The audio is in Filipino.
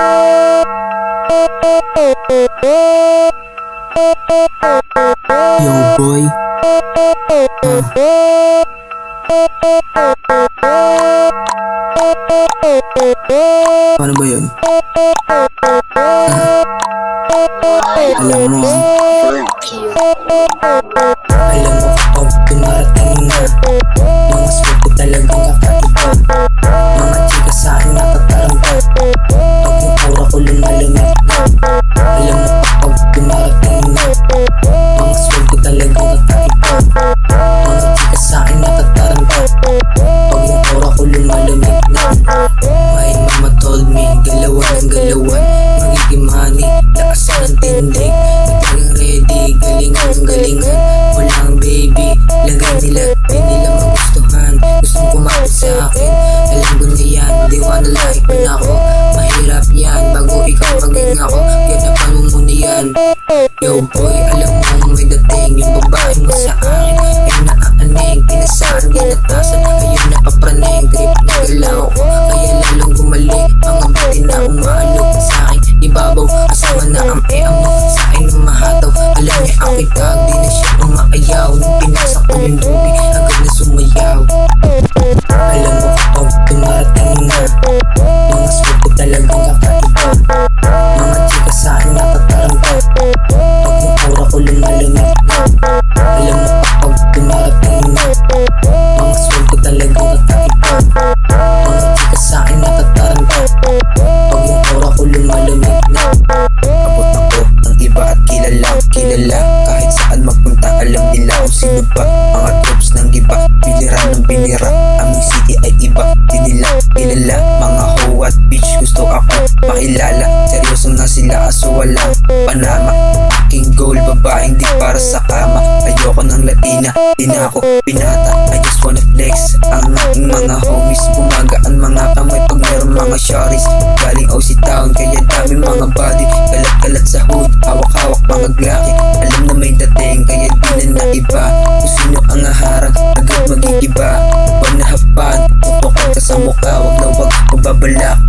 Yo boy, paano ba yun? Alam mo, kapag dumarating na mga swerte talagang kakaiba. Mga chika sa akin nakatarangkat pag yung aura ko lumalamig na. Alam mo kapag dumarating na mga swerte talagang kakaiba. Mga chika sa akin nakatarangkat pag yung aura ko lumalamig na. My mama told me, galawan ng galawan, magiging money, lakasan ng tindig. Nagtagang ready, galingan ng galingan. Walang baby, lagay nila, di nila magustuhan. Gustong kumapit sa akin, alam ko na yan, diwa na like mo na ako. Mahirap yan, bago ikaw maging ako, ganapan mo muna yan. Yo boy, alam mo may dating, yung babae mo sa akin ay naaaning, pinasaan, ginatasan, ayun napapraning. Trip na galaw ko, kaya lalong bumalik. Mga biti na umaalok sa akin ibabaw, kasama na ang mo sa akin ng mahataw. Alam niya ang itag, di na siya umaayaw. Nung pinasak ko yung lubi, agad na sumayaw. Alam mo kapag dumarating na mga swerte talagang kakaiba. Mga chika sa akin nakatarangkat pag yung aura ko lumalamig na. Alam mo kapag dumarating na mga swerte talagang kakaiba. Mga chika sa akin nakatarangkat pag yung aura ko lumalamig na. Abot ako ng iba at kilala kahit saan magpunta, alam nila kung sino ba. Mga troops ng iba, binira ng binira. Aming city ay iba, di nila kilala. Mga hoe at bitch gusto ako makilala. Seryoso na sila aso walang panama. Aking goal, babaeng di para sa kama. Ayoko ng Latina, di na ako pinata. I just wanna flex ang aking mga homies. Bumagaan mga kamay pag meron mga shorties. Galing OC Town, kaya dami mga body. Kalat-kalat sa hood, hawak-hawak mga glaki. Alam na may dating, kaya di na naiba. Kung sino ang haharang, agad magigiba. Huwag na hapan, tutukan ka sa mukha. Wag na wag magbabalak,